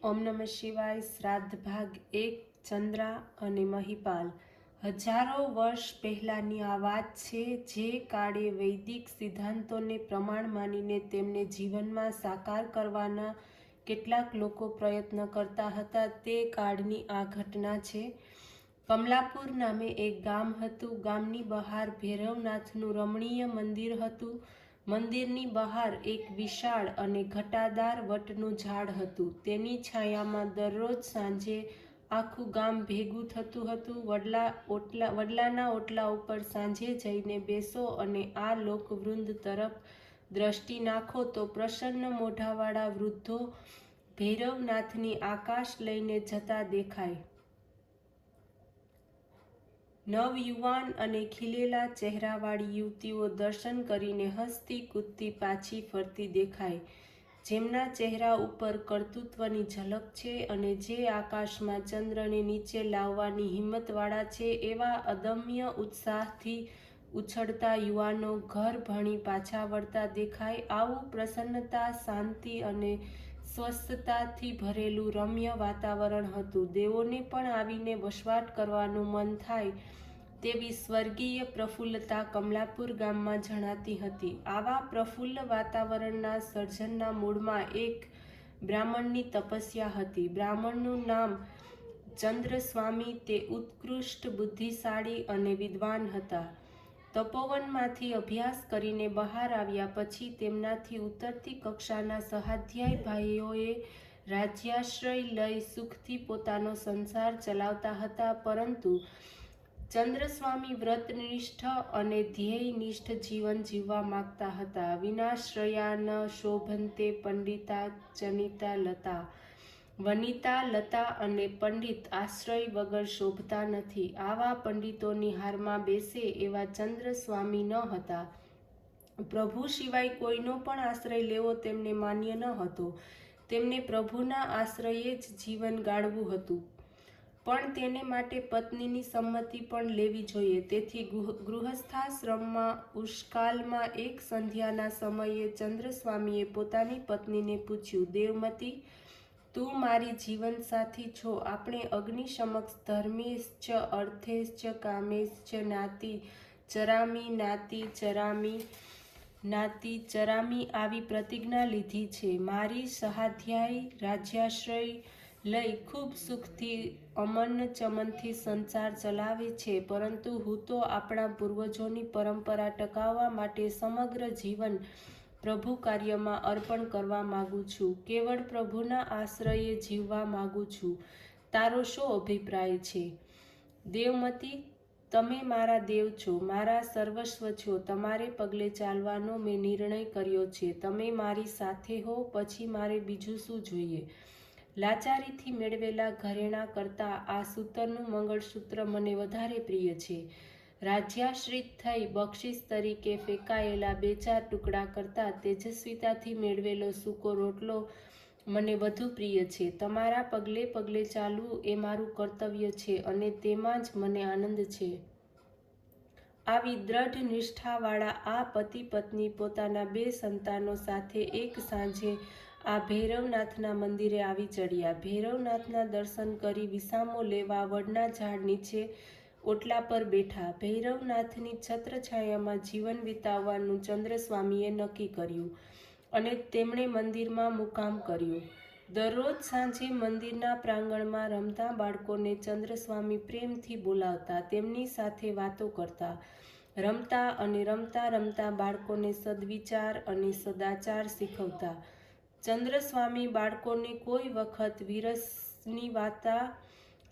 ઓમ નમઃ શિવાય. શ્રાદ્ધ ભાગ 1. ચંદ્રા અને મહિપાલ. હજારો વર્ષ પહેલાંની આ વાત છે. જે કાળે વૈદિક સિદ્ધાંતોને પ્રમાણ માનીને તેમને જીવનમાં સાકાર કરવાના કેટલાક લોકો પ્રયત્ન કરતા હતા, તે કાળની આ ઘટના છે. કમલાપુર નામે એક ગામ હતું. ગામની બહાર ભૈરવનાથનું રમણીય મંદિર હતું. મંદિરની બહાર એક વિશાળ અને ઘટાદાર વટનું ઝાડ હતું. તેની છાયામાં દરરોજ સાંજે આખું ગામ ભેગું થતું હતું. વડલાના ઓટલા ઉપર સાંજે જઈને બેસો અને આ લોકવૃંદ તરફ દ્રષ્ટિ નાખો તો પ્રસન્ન મોઢાવાળા વૃદ્ધો ભૈરવનાથની આકાશ લઈને જતા દેખાય. નવયુવાન અને ખીલેલા ચહેરાવાળી યુવતીઓ દર્શન કરીને હસતી કૂદતી પાછી ફરતી દેખાય. જેમના ચહેરા ઉપર કર્તૃત્વની ઝલક છે અને જે આકાશમાં ચંદ્રને નીચે લાવવાની હિંમતવાળા છે, એવા અદમ્ય ઉત્સાહથી ઉછળતા યુવાનો ઘર ભણી પાછા વળતા દેખાય. આવું પ્રસન્નતા, શાંતિ અને સ્વસ્થતાથી ભરેલું રમ્ય વાતાવરણ હતું. દેવોને પણ આવીને વસવાટ કરવાનું મન થાય તેવી સ્વર્ગીય પ્રફુલ્લતા કમલાપુર ગામમાં જણાતી હતી. આવા પ્રફુલ્લ વાતાવરણના સર્જનના મૂળમાં એક બ્રાહ્મણની તપસ્યા હતી. બ્રાહ્મણનું નામ ચંદ્રસ્વામી. તે ઉત્કૃષ્ટ, બુદ્ધિશાળી અને વિદ્વાન હતા. તપોવનમાંથી અભ્યાસ કરીને બહાર આવ્યા પછી તેમનાથી ઉતરતી કક્ષાના સહાધ્યાય ભાઈઓએ રાજ્યાશ્રય લઈ સુખથી પોતાનો સંસાર ચલાવતા હતા. પરંતુ ચંદ્રસ્વામી વ્રતનિષ્ઠ અને ધ્યેયનિષ્ઠ જીવન જીવવા માગતા હતા. વિનાશ્રયા ન શોભન્તે પંડિતા ચનિતા લતા. વનિતા, લતા અને પંડિત આશ્રય વગર શોભતા નથી. આવા પંડિતોની હારમાં બેસે એવા ચંદ્રસ્વામી ન હતા. પ્રભુ સિવાય કોઈનો પણ આશ્રય લેવો તેમને માન્ય ન હતો. તેમને પ્રભુના આશ્રયે જ જીવન ગાળવું હતું. પણ તેને માટે પત્નીની સંમતિ પણ લેવી જોઈએ. તેથી ગૃહસ્થાશ્રમમાં ઉષ્કાલમાં એક સંધ્યાના સમયે ચંદ્રસ્વામીએ પોતાની પત્નીને પૂછ્યું, દેવમતી, તું મારી જીવનસાથી છો. આપણે અગ્નિ સમક્ષ ધર્મેશ્ચ અર્થેશ્ચ કામેશ્ચ નાતિ ચરામી નાતિ ચરામી નાતિ ચરામી આવી પ્રતિજ્ઞા લીધી છે. મારી સહાધ્યાય રાજ્યાશ્રય લઈ ખૂબ સુખથી અમન ચમનથી સંસાર ચલાવે છે. પરંતુ હું તો આપણા પૂર્વજોની પરંપરા ટકાવવા માટે સમગ્ર જીવન પ્રભુ કાર્યમાં અર્પણ કરવા માગું છું. કેવળ પ્રભુના આશ્રયે જીવવા માગું છું. તારો શો અભિપ્રાય છે? દેવમતી, તમે મારા દેવ છો, મારા સર્વસ્વ છો. તમારે પગલે ચાલવાનો મેં નિર્ણય કર્યો છે. તમે મારી સાથે હો, પછી મારે બીજું શું જોઈએ? લાચારીથી મેળવેલા ઘરેણાં કરતાં આ સૂતરનું મંગળસૂત્ર મને વધારે પ્રિય છે. રાજ્યાશ્રિત થઈ બક્ષિસ તરીકે ફેંકાયેલા 2-4 ટુકડા કરતાં તેજસ્વીતાથી મેળવેલો સૂકો રોટલો મને વધુ પ્રિય છે. તમારા પગલે પગલે ચાલવું એ મારું કર્તવ્ય છે અને તેમાં જ મને આનંદ છે. આવી દ્રઢ નિષ્ઠાવાળા આ પતિ પત્ની પોતાના 2 સંતાનો સાથે એક સાંજે આ ભૈરવનાથના મંદિરે આવી ચડ્યા. ભૈરવનાથના દર્શન કરી વિસામો લેવા વડના ઝાડ નીચે ઓટલા પર બેઠા. ભૈરવનાથની છત્રછાયામાં જીવન વિતાવવાનું ચંદ્રસ્વામીએ નક્કી કર્યું અને તેમણે મંદિરમાં મુકામ કર્યો. દરરોજ સાંજે મંદિરના પ્રાંગણમાં રમતા બાળકોને ચંદ્રસ્વામી પ્રેમથી બોલાવતા, તેમની સાથે વાતો કરતા. રમતા અને રમતા રમતા બાળકોને સદવિચાર અને સદાચાર શીખવતા. ચંદ્રસ્વામી બાળકોને કોઈ વખત વીરસની વાર્તા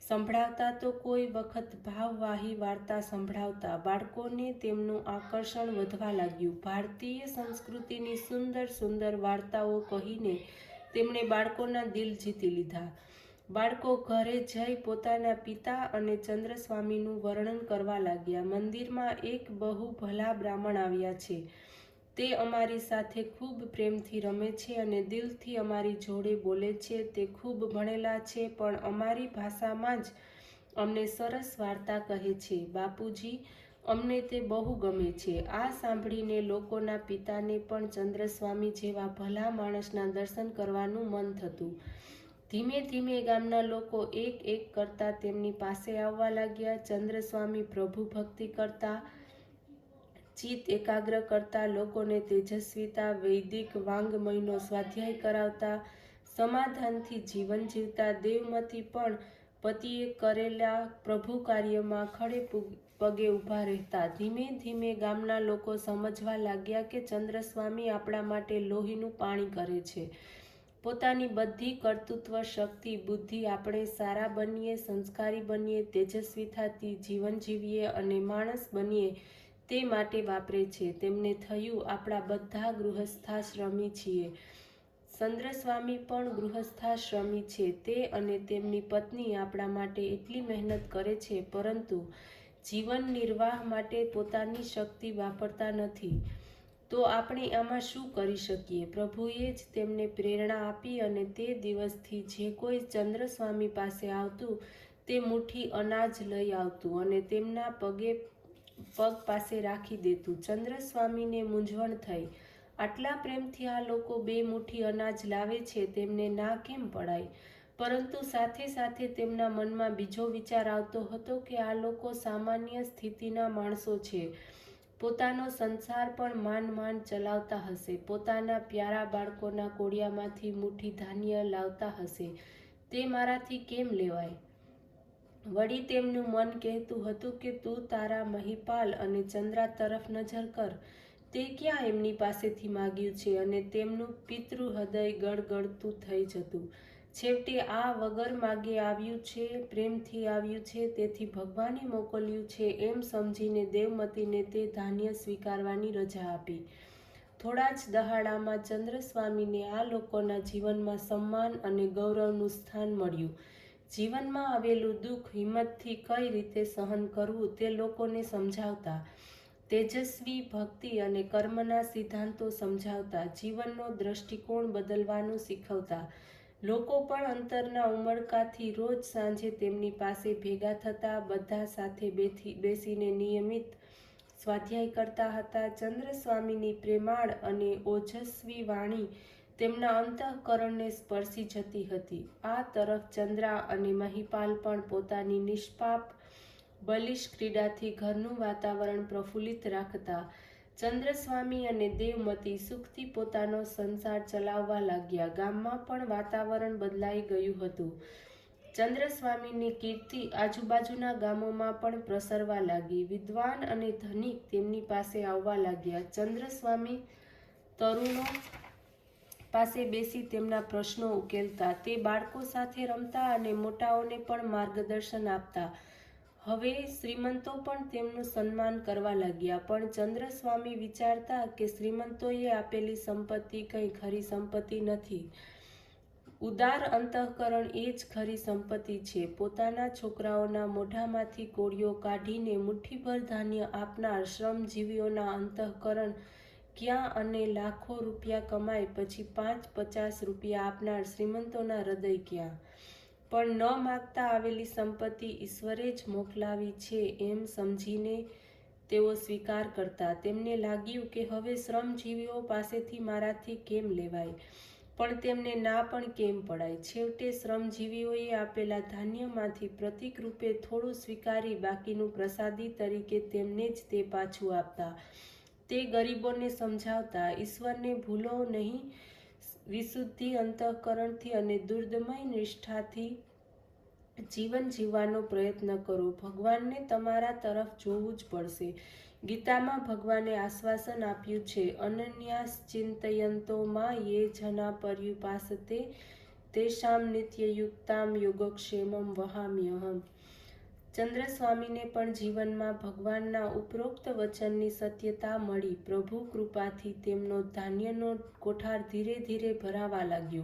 સંભળાવતા તો કોઈ વખત ભાવવાહી વાર્તા સંભળાવતા. બાળકોને તેમનું આકર્ષણ વધવા લાગ્યું. ભારતીય સંસ્કૃતિની સુંદર સુંદર વાર્તાઓ કહીને તેમણે બાળકોના દિલ જીતી લીધા. બાળકો ઘરે જઈ પોતાના પિતા અને ચંદ્રસ્વામીનું વર્ણન કરવા લાગ્યા. મંદિરમાં એક બહુ ભલા બ્રાહ્મણ આવ્યા છે. તે અમારી સાથે ખૂબ પ્રેમથી રમે છે અને દિલથી અમારી જોડે બોલે છે. તે ખૂબ ભણેલા છે, પણ અમારી ભાષામાં જ અમને સરસ વાર્તા કહે છે. બાપુજી, અમને તે બહુ ગમે છે. આ સાંભળીને લોકોના પિતાને પણ ચંદ્રસ્વામી જેવા ભલા માણસના દર્શન કરવાનું મન થતું. ધીમે ધીમે ગામના લોકો એક એક કરતા તેમની પાસે આવવા લાગ્યા. ચંદ્રસ્વામી પ્રભુ ભક્તિ કરતા, ચિત્ત એકાગ્ર કરતા, લોકોને તેજસ્વીતા, વૈદિક વાંગમયનો સ્વાધ્યાય કરાવતા, સમાધાનથી જીવન જીવતા. દેવમતી પણ પતિએ કરેલા પ્રભુ કાર્યમાં ખડે પગે ઊભા રહેતા. ધીમે ધીમે ગામના લોકો સમજવા લાગ્યા કે ચંદ્રસ્વામી આપણા માટે લોહીનું પાણી કરે છે. પોતાની બધી કર્તૃત્વ શક્તિ, બુદ્ધિ આપણે સારા બનીએ, સંસ્કારી બનીએ, તેજસ્વી થતી જીવન જીવીએ અને માણસ બનીએ તે માટે વાપરે છે. તેમને થયું આપણા બધા ગૃહસ્થાશ્રમી છીએ. ચંદ્રસ્વામી પણ ગૃહસ્થાશ્રમી છે. તે અને તેમની પત્ની આપણા માટે એટલી મહેનત કરે છે, પરંતુ જીવન નિર્વાહ માટે પોતાની શક્તિ વાપરતા નથી. તો આપણે આમાં શું કરી શકીએ? પ્રભુએ જ તેમને પ્રેરણા આપી અને તે દિવસથી જે કોઈ ચંદ્રસ્વામી પાસે આવતું તે મુઠ્ઠી અનાજ લઈ આવતું અને તેમના પગ પાસે રાખી દેતું. ચંદ્રસ્વામીને મૂંઝવણ થઈ, આટલા પ્રેમથી આ લોકો 2 મુઠ્ઠી અનાજ લાવે છે, તેમને ના કેમ પડાય? પરંતુ સાથે સાથે તેમના મનમાં બીજો વિચાર આવતો હતો કે આ લોકો સામાન્ય સ્થિતિના માણસો છે, પોતાનો સંસાર પણ માંડ ચલાવતા હશે, પોતાના પ્યારા બાળકોના કોડિયામાંથી મુઠ્ઠી ધાન્ય લાવતા હશે, તે મારાથી કેમ લેવાય? વળી તેમનું મન કહેતું હતું કે તું તારા મહિપાલ અને ચંદ્રા તરફ નજર કર, તે ક્યાં એમની પાસેથી માગ્યું છે? અને તેમનું પિતૃ હૃદય ગળગળતું થઈ જતું. છેવટે આ વગર માગે આવ્યું છે, પ્રેમથી આવ્યું છે, તેથી ભગવાને મોકલ્યું છે એમ સમજીને દેવમતીને તે ધાન્ય સ્વીકારવાની રજા આપી. થોડા જ દહાડામાં ચંદ્રસ્વામીને આ લોકોના જીવનમાં સન્માન અને ગૌરવનું સ્થાન મળ્યું. જીવનમાં આવેલું દુઃખ હિંમતથી કઈ રીતે સહન કરવું તે લોકોને સમજાવતા, તેજસ્વી ભક્તિ અને કર્મના સિદ્ધાંતો સમજાવતા, જીવનનો દ્રષ્ટિકોણ બદલવાનું શીખવતા. લોકો પણ અંતરના ઉમળકાથી રોજ સાંજે તેમની પાસે ભેગા થતા, બધા સાથે બેસીને નિયમિત સ્વાધ્યાય કરતા હતા. ચંદ્રસ્વામીની પ્રેમાળ અને ઓજસ્વી વાણી તેમના અંતઃકરણને સ્પર્શી જતી હતી. આ તરફ ચંદ્રા અને મહિપાલ પણ પોતાની નિષ્પાપ બલિષ્ઠ ક્રીડાથી ઘરનું વાતાવરણ પ્રફુલ્લિત રાખતા. ચંદ્રસ્વામી અને દેવમતી સુખથી પોતાનો સંસાર ચલાવવા લાગ્યા. ગામમાં પણ વાતાવરણ બદલાઈ ગયું હતું. ચંદ્રસ્વામીની કીર્તિ આજુબાજુના ગામોમાં પણ પ્રસરવા લાગી. વિદ્વાન અને ધનિક તેમની પાસે આવવા લાગ્યા. ચંદ્રસ્વામી તરુણો પાસે બેસી તેમના પ્રશ્નો ઉકેલતા. તે બાળકો સાથે રમતા અને મોટાઓને પણ માર્ગદર્શન આપતા. હવે શ્રીમંતો પણ તેમનું સન્માન કરવા લાગ્યા. પણ ચંદ્રસ્વામી વિચારતા કે શ્રીમંતોએ આપેલી સંપત્તિ કંઈ ખરી સંપત્તિ નથી. ઉદાર અંતઃકરણ એ જ ખરી સંપત્તિ છે. પોતાના છોકરાઓના મોઢામાંથી કોળિયો કાઢીને મુઠ્ઠીભર ધાન્ય આપનાર શ્રમજીવીઓના અંતઃકરણ ક્યાં? અને લાખો રૂપિયા કમાય પછી 5-50 રૂપિયા આપનાર શ્રીમંતોના હૃદય ક્યાં? પણ ન માગતા આવેલી સંપત્તિ ઈશ્વરે જ મોકલાવી છે એમ સમજીને તેઓ સ્વીકાર કરતા. તેમને લાગ્યું કે હવે શ્રમજીવીઓ પાસેથી મારાથી કેમ લેવાય? પણ તેમને ના પણ કેમ પડાય? છેવટે શ્રમજીવીઓએ આપેલા ધાન્યમાંથી પ્રતિક રૂપે થોડું સ્વીકારી બાકીનું પ્રસાદી તરીકે તેમને જ તે પાછું આપતા. તે ગરીબોને સમજાવતા, ઈશ્વરને ભૂલો નહીં, વિશુદ્ધિ અંતઃકરણથી અને દુર્દમય નિષ્ઠાથી જીવન જીવવાનો પ્રયત્ન કરો. ભગવાનને તમારા તરફ જોવું જ પડશે. ગીતામાં ભગવાને આશ્વાસન આપ્યું છે, અનન્યાસ ચિંતયંતો માં યે જના પર્યુપાસતે તેષામ નિત્યયુક્તામ યોગક્ષેમમ વહામ્યહમ. ચંદ્રસ્વામીને પણ જીવનમાં ભગવાનના ઉપરોક્ત વચનની સત્યતા મળી. પ્રભુ કૃપાથી તેમનો ધાન્યનો કોઠાર ધીરે ધીરે ભરાવા લાગ્યો.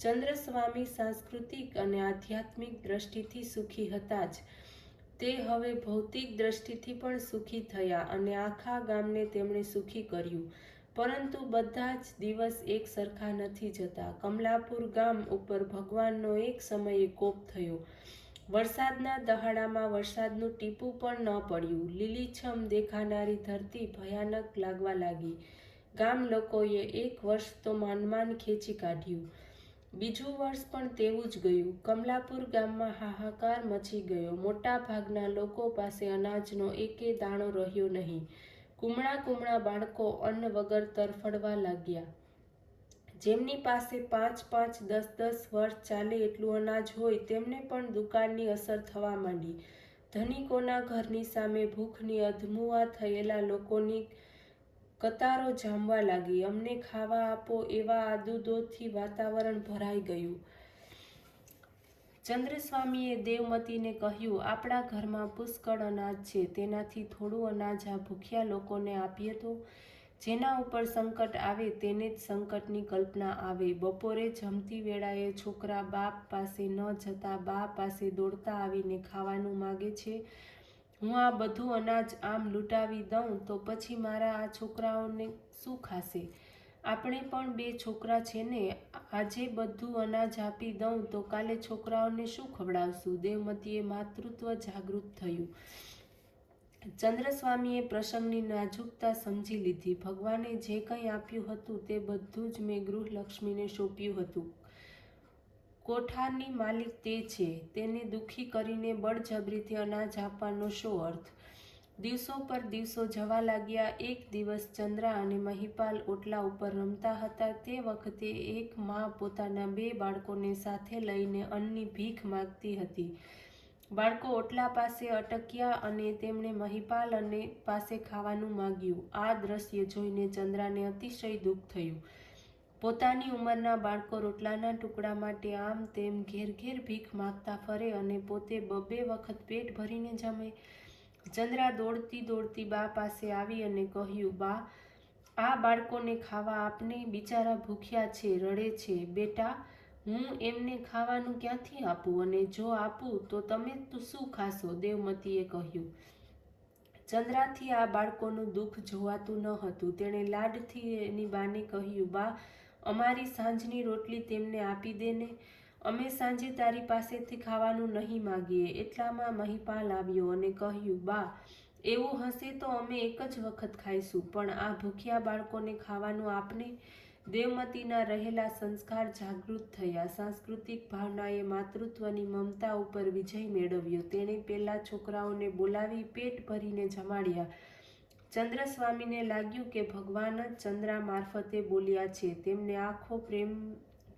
ચંદ્રસ્વામી સાંસ્કૃતિક અને આધ્યાત્મિક દ્રષ્ટિથી સુખી હતા જ, તે હવે ભૌતિક દ્રષ્ટિથી પણ સુખી થયા અને આખા ગામને તેમણે સુખી કર્યું. પરંતુ બધા જ દિવસ એક સરખા નથી જતા. કમલાપુર ગામ ઉપર ભગવાનનો એક સમયે કોપ થયો. વરસાદના દહાડામાં વરસાદનું ટીપું પણ ન પડ્યું. લીલીછમ દેખાનારી ધરતી ભયાનક લાગવા લાગી. ગામ લોકોએ 1 વર્ષ તો માંડ ખેંચી કાઢ્યું. બીજું વર્ષ પણ તેવું જ ગયું. કમલાપુર ગામમાં હાહાકાર મચી ગયો. મોટા ભાગના લોકો પાસે અનાજનો એકે દાણો રહ્યો નહીં. કુમળા બાળકો અન્ન વગર તરફડવા લાગ્યા. જેમની પાસે 5-5, 10-10 વર્ષ ચાલે એટલું અનાજ હોય તેમને પણ દુકાળની અસર થવા માંડી. ધનિકોના ઘરની સામે ભૂખની અધમુઆ થયેલા લોકોની કતારો જામવા લાગી. અમને ખાવા આપો એવા આદુદોથી વાતાવરણ ભરાઈ ગયું. ચંદ્રસ્વામીએ દેવમતીને કહ્યું, આપણા ઘરમાં પુષ્કળ અનાજ છે, તેનાથી થોડું અનાજ આ ભૂખ્યા લોકોને આપીએ તો. જેના ઉપર સંકટ આવે તેને જ સંકટની કલ્પના આવે. બપોરે જમતી વેળાએ છોકરા બાપ પાસે ન જતા બા પાસે દોડતા આવીને ખાવાનું માગે છે. હું આ બધું અનાજ આમ લૂંટાવી દઉં તો પછી મારા આ છોકરાઓને શું ખાશે? આપણે પણ 2 છોકરા છે ને, આજે બધું અનાજ આપી દઉં તો કાલે છોકરાઓને શું ખવડાવશું? દેવમતીએ માતૃત્વ જાગૃત થયું. ચંદ્રસ્વામીએ પ્રસંગની નાજુકતા સમજી લીધી. ભગવાને જે કંઈ આપ્યું હતું તે બધું જ મેં ગૃહલક્ષ્મીને સોંપ્યું હતું. કોઠારની માલિક તે છે, તેને દુઃખી કરીને બળજબરીથી અનાજ આપવાનો શો અર્થ? દિવસો પર દિવસો જવા લાગ્યા. એક દિવસ ચંદ્રા અને મહિપાલ ઓટલા ઉપર રમતા હતા. તે વખતે એક મા પોતાના 2 બાળકોને સાથે લઈને અન્નની ભીખ માંગતી હતી. બાળકો ઓટલા પાસે અટક્યા અને તેમણે મહિપાલ પાસે ખાવાનું માંગ્યું. આ દ્રશ્ય જોઈને ચંદ્રાને અતિશય દુઃખ થયું. પોતાની ઉંમરના બાળકો રોટલાના ટુકડા માટે આમ તેમ ઘેર ઘેર ભીખ માંગતા ફરે અને પોતે 2 વખત પેટ ભરીને જમે. ચંદ્રા દોડતી દોડતી બા પાસે આવી અને કહ્યું, બા, આ બાળકોને ખાવા આપને, બિચારા ભૂખ્યા છે, રડે છે. બેટા, હું એમને ખાવાનું ક્યાંથી આપું, અને જો આપું તો તમે શું ખાશો? દેવમતીએ કહ્યું. ચંદ્રાથી આ બાળકોનું દુઃખ જોવાતું ન હતું. તેણે લાડથી એની બાને કહ્યું, બા, અમારી સાંજની રોટલી તેમને આપી દે ને, અમે સાંજે તારી પાસેથી ખાવાનું નહીં માગીએ. એટલામાં મહિપાલ આવ્યો અને કહ્યું, બા, એવું હશે તો અમે એક જ વખત ખાઈશું, પણ આ ભૂખ્યા બાળકોને ખાવાનું આપને. દેવમતીના રહેલા સંસ્કાર જાગૃત થયા. સાંસ્કૃતિક ભાવનાએ માતૃત્વની મમતા ઉપર વિજય મેળવ્યો. તેણે પેલા છોકરાઓને બોલાવી પેટ ભરીને જમાડ્યા. ચંદ્રસ્વામીને લાગ્યું કે ભગવાન જ ચંદ્રા મારફતે બોલ્યા છે. તેમને આંખો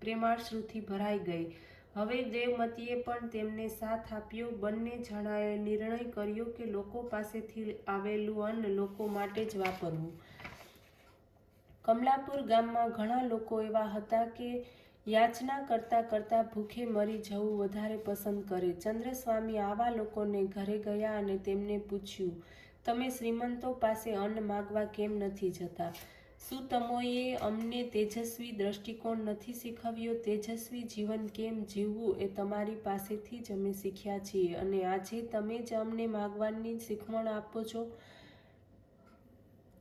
પ્રેમાશ્રુથી ભરાઈ ગઈ. હવે દેવમતીએ પણ તેમને સાથ આપ્યો. બંને જણાએ નિર્ણય કર્યો કે લોકો પાસેથી આવેલું અન્ન લોકો માટે જ વાપરવું. કમલાપુર ગામમાં ઘણા લોકો એવા હતા કે યાચના કરતા કરતા ભૂખે મરી જવું વધારે પસંદ કરે. ચંદ્રસ્વામી આવા લોકોને ઘરે ગયા અને તેમને પૂછ્યું, તમે શ્રીમંતો પાસે અન્ન માગવા કેમ નથી જતા? શું તમોએ અમને તેજસ્વી દ્રષ્ટિકોણ નથી શીખવ્યો? તેજસ્વી જીવન કેમ જીવવું એ તમારી પાસેથી જ અમે શીખ્યા છીએ, અને આજે તમે જ અમને માગવાની શીખમણ આપો છો.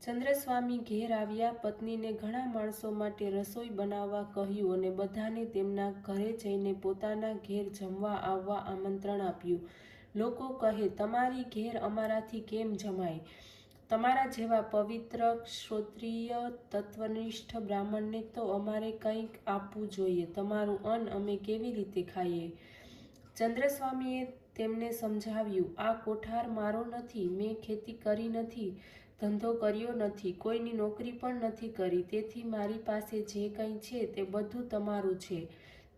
ચંદ્રસ્વામી ઘેર આવ્યા. પત્નીને ઘણા માણસો માટે રસોઈ બનાવવા કહ્યું અને બધાને તેમના ઘરે જઈને પોતાના ઘેર જમવા આવવા આમંત્રણ આપ્યું. લોકો કહે, તમારી ઘેર અમારાથી કેમ જમાય? તમારા જેવા પવિત્ર, ક્ષત્રિય, તત્વનિષ્ઠ બ્રાહ્મણને તો અમારે કંઈક આપવું જોઈએ. તમારું અન્ન અમે કેવી રીતે ખાઈએ? ચંદ્રસ્વામીએ તેમને સમજાવ્યું, આ કોઠાર મારો નથી, મેં ખેતી કરી નથી, ધંધો કર્યો નથી, કોઈની નોકરી પણ નથી કરી, તેથી મારી પાસે જે કંઈ છે તે બધું તમારું છે.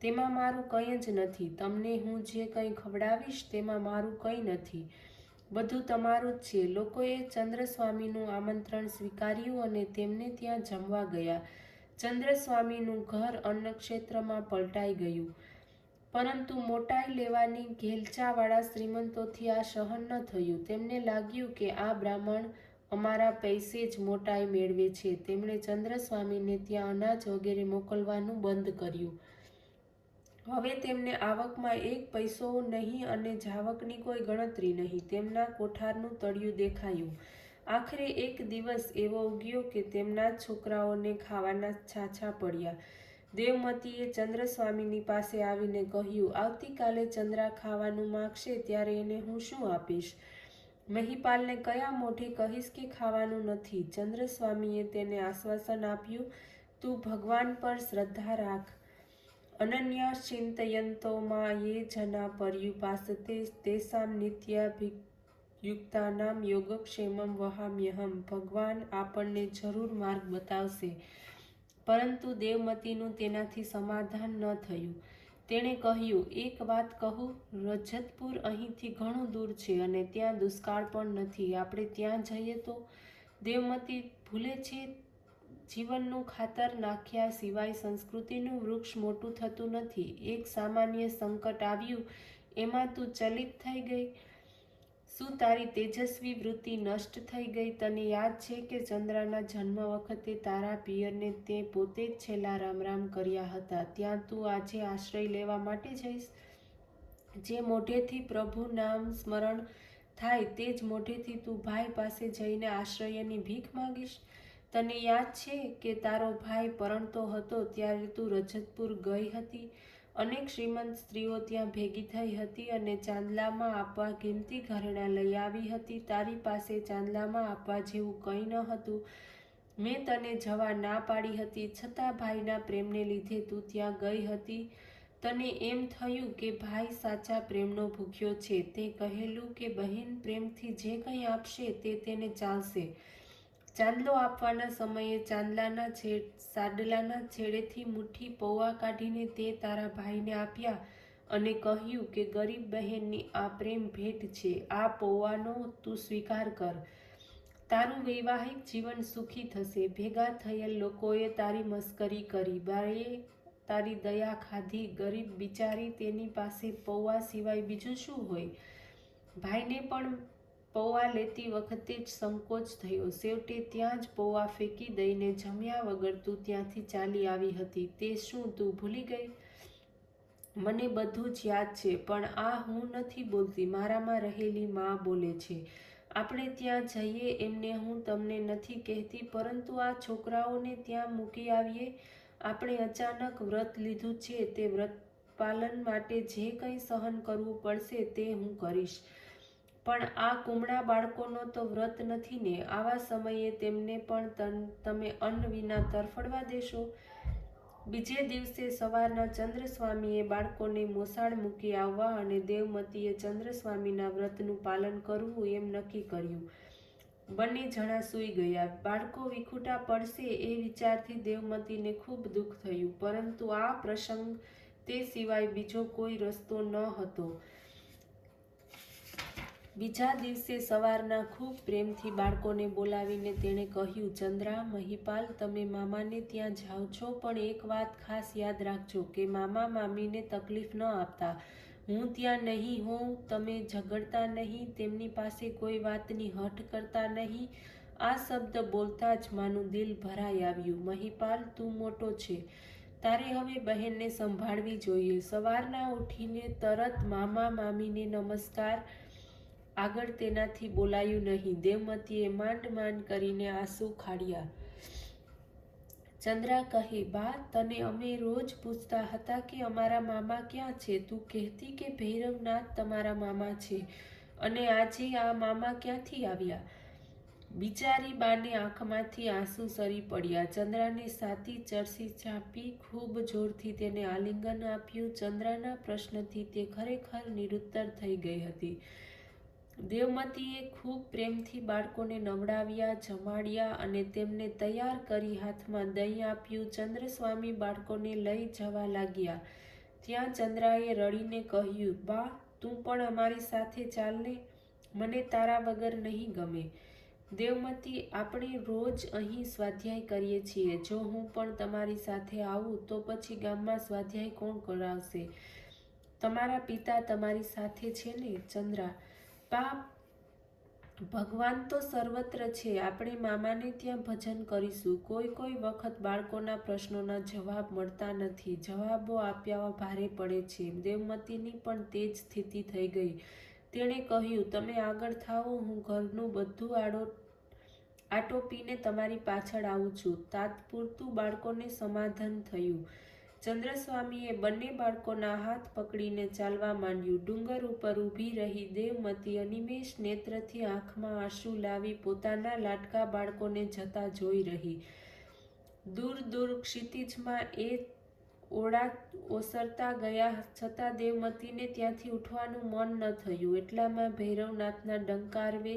તેમાં મારું કંઈ જ નથી. તમને હું જે કંઈ ખવડાવીશ તેમાં મારું કંઈ નથી. બધું તમારું જ છે. લોકોએ ચંદ્રસ્વામીનું આમંત્રણ સ્વીકાર્યું અને તેમને ત્યાં જમવા ગયા. ચંદ્રસ્વામીનું ઘર અન્નક્ષેત્રમાં પલટાઈ ગયું. પરંતુ મોટાઈ લેવાની ઘેલચાવાળા શ્રીમંતોથી આ સહન ન થયું. તેમને લાગ્યું કે આ બ્રાહ્મણ અમારા પૈસે જ મોટાઈ મેળવે છે. તેમણે ચંદ્રસ્વામીને ત્યાં અનાજ વગેરે મોકલવાનું બંધ કર્યું. હવે તેમને આવકમાં 1 પૈસો નહીં અને જાવકની કોઈ ગણતરી નહીં. તેમના કોઠારનું તળિયું દેખાયું. આખરે એક દિવસ એવો ઉગ્યો કે તેમના છોકરાઓને ખાવાના છાછા પડ્યા. દેવમતીએ ચંદ્રસ્વામીની પાસે આવીને કહ્યું, આવતીકાલે ચંદ્રા ખાવાનું માગશે ત્યારે એને હું શું આપીશ? મહિપાલને કયા મોઢે કહીશ કે ખાવાનું નથી? ચંદ્રસ્વામીએ તેને આશ્વાસન આપ્યું, તું ભગવાન પર શ્રદ્ધા રાખ. અનન્યા ચિંતયંતો માં યે જના પર્યુપાસતે તેસામ નિત્યાભિયુક્તાનામ યોગક્ષેમમ વહામ્યહમ. ભગવાન આપણને જરૂર માર્ગ બતાવશે, પરંતુ દેવમતીનું તેનાથી સમાધાન ન થયું. તેણે કહ્યું, એક વાત કહું, રજતપુર અહીંથી ઘણું દૂર છે અને ત્યાં દુષ્કાળ પણ નથી. આપણે ત્યાં જઈએ તો? દેવમતી ભૂલે છે, જીવનનું ખાતર નાખ્યા સિવાય સંસ્કૃતિનું વૃક્ષ મોટું થતું નથી. એક સામાન્ય સંકટ આવ્યું, એમાં તું ચલિત થઈ ગઈ. શું તારી તેજસ્વી વૃત્તિ નષ્ટ થઈ ગઈ? તને યાદ છે કે ચંદ્રના જન્મ વખતે તારા પિયરને તે પોતે જ છેલ્લા રામ રામ કર્યા હતા. ત્યાં તું આજે આશ્રય લેવા માટે જઈશ? જે મોઢેથી પ્રભુ નામ સ્મરણ થાય તે જ મોઢેથી તું ભાઈ પાસે જઈને આશ્રયની ભીખ માંગીશ? તને યાદ છે કે તારો ભાઈ પરણતો હતો ત્યારે તું રજતપુર ગઈ હતી? અનેક શ્રીમંત સ્ત્રીઓ ત્યાં ભેગી થઈ હતી અને ચાંદલામાં આપવા કિંમતી ઘરેણાં લઈ આવી હતી. તારી પાસે ચાંદલામાં આપવા જેવું કંઈ ન હતું. મેં તને જવા ના પાડી હતી, છતાં ભાઈના પ્રેમને લીધે તું ત્યાં ગઈ હતી. તને એમ થયું કે ભાઈ સાચા પ્રેમનો ભૂખ્યો છે. તે કહેલું કે બહેન પ્રેમથી જે કંઈ આપશે તે તેને ચાલશે. ચાંદલો આપવાના સમયે સાડલાના છેડેથી મુઠ્ઠી પૌવા કાઢીને તે તારા ભાઈને આપ્યા અને કહ્યું કે ગરીબ બહેનની આ પ્રેમ ભેટ છે, આ પૌવાનો તું સ્વીકાર કર. તારું વૈવાહિક જીવન સુખી થશે. ભેગા થયેલ લોકોએ તારી મસ્કરી કરી, બાએ તારી દયા ખાધી. ગરીબ બિચારી, તેની પાસે પૌવા સિવાય બીજું શું હોય? ભાઈને પણ પૌવા લેતી વખતે જ સંકોચ થયો. છેવટે ત્યાં જ પૌવા ફેંકી દઈને જમ્યા વગર તું ત્યાંથી ચાલી આવી હતી. તે શું તું ભૂલી ગઈ? મને બધું જ યાદ છે, પણ આ હું નથી બોલતી, મારામાં રહેલી માં બોલે છે. આપણે ત્યાં જઈએ એમને હું તમને નથી કહેતી, પરંતુ આ છોકરાઓને ત્યાં મૂકી આવીએ. આપણે અચાનક વ્રત લીધું છે, તે વ્રત પાલન માટે જે કંઈ સહન કરવું પડશે તે હું કરીશ. પણ આ કુમળા બાળકોનો તો વ્રત નથી ને? આવા સમયે તેમને પણ તમે અન્ન વિના તરફડવા દેશો? બીજે દિવસે સવારના ચંદ્રસ્વામીએ બાળકોને મોસાળ મૂકી આવવા અને દેવમતીએ ચંદ્રસ્વામીના વ્રતનું પાલન કરવું એમ નક્કી કર્યું. બંને જણા સૂઈ ગયા. બાળકો વિખૂટા પડશે એ વિચારથી દેવમતીને ખૂબ દુઃખ થયું, પરંતુ આ પ્રસંગ તે સિવાય બીજો કોઈ રસ્તો ન હતો. બીજા દિવસે સવારના ખૂબ પ્રેમથી બાળકોને બોલાવીને તેણે કહ્યું, ચંદ્રા, મહિપાલ, તમે મામાને ત્યાં જાઓ છો, પણ એક વાત ખાસ યાદ રાખજો કે મામા મામીને તકલીફ ન આપતા. હું ત્યાં નહીં હોઉં, તમે ઝઘડતા નહીં, તેમની પાસે કોઈ વાતની હઠ કરતા નહીં. આ શબ્દ બોલતા જ માનું દિલ ભરાઈ આવ્યું. મહિપાલ, તું મોટો છે, તારે હવે બહેનને સંભાળવી જોઈએ. સવારના ઉઠીને તરત મામા મામીને નમસ્કાર. આગળ તેનાથી બોલાયું નહીં. દેવમતીએ માંડ માંડ કરીને આંસુ ખાડ્યા. ચંદ્રા કહે, બા, તને અમે રોજ પૂછતા હતા કે અમારા મામા ક્યાં છે. તું કહેતી કે ભૈરવનાથ તમારા મામા છે, અને આજે આ મામા ક્યાંથી આવ્યા? બિચારી બાને આંખમાંથી આંસુ સરી પડ્યા. ચંદ્રાને સાતી ચરસી ચાંપી ખૂબ જોરથી તેને આલિંગન આપ્યું. ચંદ્રાના પ્રશ્નથી તે ખરેખર નિરુત્તર થઈ ગઈ હતી. દેવમતીએ ખૂબ પ્રેમથી બાળકોને નવડાવ્યા, જમાડ્યા અને તેમને તૈયાર કરી હાથમાં દહીં આપ્યું. ચંદ્રસ્વામી બાળકોને લઈ જવા લાગ્યા. ત્યાં ચંદ્રાએ રડીને કહ્યું, બા, તું પણ અમારી સાથે ચાલને, મને તારા વગર નહીં ગમે. દેવમતી, આપણે રોજ અહીં સ્વાધ્યાય કરીએ છીએ. જો હું પણ તમારી સાથે આવું તો પછી ગામમાં સ્વાધ્યાય કોણ કરાવશે? તમારા પિતા તમારી સાથે છે ને? ચંદ્રા, બા, ભગવાન તો સર્વત્ર છે. આપણે મામાને ત્યાં ભજન કરીશું. કોઈ વખત બાળકોના પ્રશ્નોના જવાબ મળતા નથી. જવાબો આપ્યા ભારે પડે છે. દેવમતીની પણ તે જ સ્થિતિ થઈ ગઈ. તેણે કહ્યું, તમે આગળ થાઓ, હું ઘરનું બધું આટોપીને તમારી પાછળ આવું છું. તાત્પૂરતું બાળકોને સમાધાન થયું. ચંદ્રસ્વામીએ બંને બાળકોના હાથ પકડીને ચાલવા માંડ્યું. ડુંગર ઉપર ઊભી રહી દેવમતી અનિમેષ નેત્રથી આંખમાં આંસુ લાવી પોતાના લાડકા બાળકોને જતા જોઈ રહી. દૂર દૂર ક્ષિતિજમાં એ ઓસરતા ગયા છતાં દેવમતીને ત્યાંથી ઉઠવાનું મન ન થયું. એટલામાં ભૈરવનાથના ડંકારવે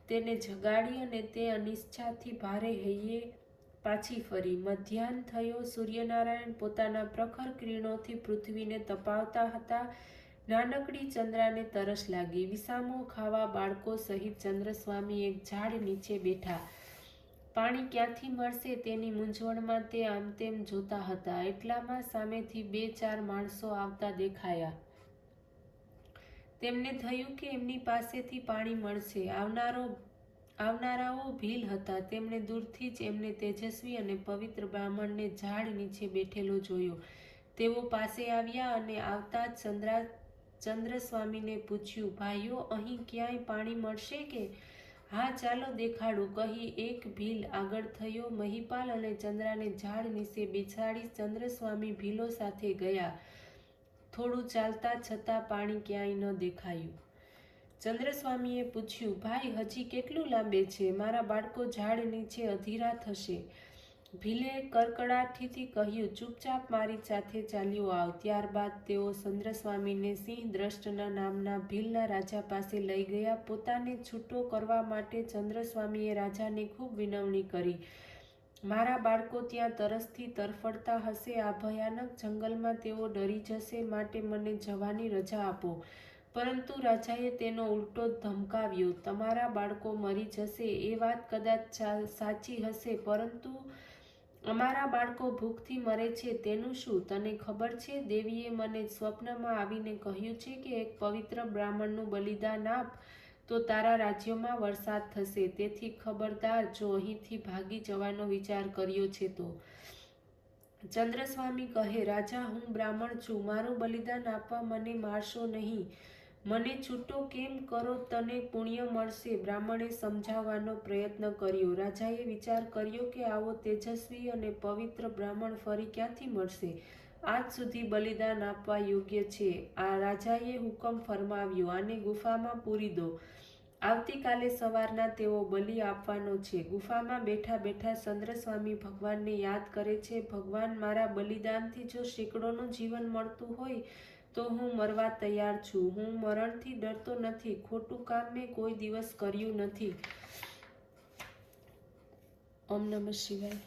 તેને જગાડી અને તે અનિચ્છાથી ભારે હૈયે પાછી ફરી. મધ્યાહ્ન થયો. સૂર્યનારાયણ પોતાના પ્રખર કિરણોથી પૃથ્વીને તપાવતા હતા. નાનકડી ચંદ્રાને તરસ લાગી. વિસામો ખાવા બાળકો સહિત ચંદ્રસ્વામી એક ઝાડ નીચે બેઠા. પાણી ક્યાંથી મળશે તેની મૂંઝવણમાં તે આમ તેમ જોતા હતા. એટલામાં સામેથી 2-4 માણસો આવતા દેખાયા. તેમને થયું કે એમની પાસેથી પાણી મળશે. આવનારાઓ ભીલ હતા. તેમણે દૂરથી જ એમને તેજસ્વી અને પવિત્ર બ્રાહ્મણને ઝાડ નીચે બેઠેલો જોયો. તેઓ પાસે આવ્યા અને આવતા જ ચંદ્રસ્વામીને પૂછ્યું, ભાઈઓ, અહીં ક્યાંય પાણી મળશે કે? હા, ચાલો દેખાડું, કહી એક ભીલ આગળ થયો. મહિપાલ અને ચંદ્રાને ઝાડ નીચે બેસાડી ચંદ્રસ્વામી ભીલો સાથે ગયા. થોડું ચાલતા છતાં પાણી ક્યાંય ન દેખાયું. ચંદ્રસ્વામીએ પૂછ્યું, ભાઈ, હજી કેટલું લાંબે છે? મારા બાળકો ઝાડ નીચે અધીરા થશે. ભીલે કડકડાટીથી કહ્યું, ચૂપચાપ મારી સાથે ચાલ્યો આવ. ત્યારબાદ તેઓ ચંદ્રસ્વામીને સિંહ દ્રષ્ટના નામના ભીલના રાજા પાસે લઈ ગયા. પોતાને છૂટો કરવા માટે ચંદ્રસ્વામીએ રાજાને ખૂબ વિનવણી કરી. મારા બાળકો ત્યાં તરસથી તરફડતા હશે. આ ભયાનક જંગલમાં તેઓ ડરી જશે, માટે મને જવાની રજા આપો. પરંતુ રાજાએ તેનો ઉલટો ધમકાવ્યો. તમારા બાળકો મરી જશે એ વાત કદાચ સાચી હશે, પરંતુ અમારા બાળકો ભૂખથી મરે છે તેનું શું? તને ખબર છે, દેવીએ મને સ્વપ્નમાં આવીને કહ્યું છે કે એક પવિત્ર બ્રાહ્મણનું બલિદાન આપ તો તારા રાજ્યમાં વરસાદ થશે. તેથી ખબરદાર, જો અહીંથી ભાગી જવાનો વિચાર કર્યો છે તો. ચંદ્રસ્વામી કહે, રાજા, હું બ્રાહ્મણ છું. મારું બલિદાન આપવા મને મારશો નહીં. મને છૂટો કેમ કરો, તને પુણ્ય મળશે. બ્રાહ્મણે સમજાવવાનો પ્રયત્ન કર્યો. રાજાએ વિચાર કર્યો કે આવો તેજસ્વી અને પવિત્ર બ્રાહ્મણ ફરી ક્યાંથી મળશે? આજ સુધી બલિદાન આપવા યોગ્ય છે. આ રાજાએ હુકમ ફરમાવ્યો, આને ગુફામાં પૂરી દો. આવતીકાલે સવારના તેઓ બલિ આપવાનો છે. ગુફામાં બેઠા બેઠા ચંદ્રસ્વામી ભગવાનને યાદ કરે છે. ભગવાન, મારા બલિદાનથી જો સેંકડોનું જીવન મળતું હોય તો હું મરવા તૈયાર છું. હું મરણથી ડરતો નથી. ખોટું કામ મેં કોઈ દિવસ કર્યું નથી. ઓમ નમઃ શિવાય.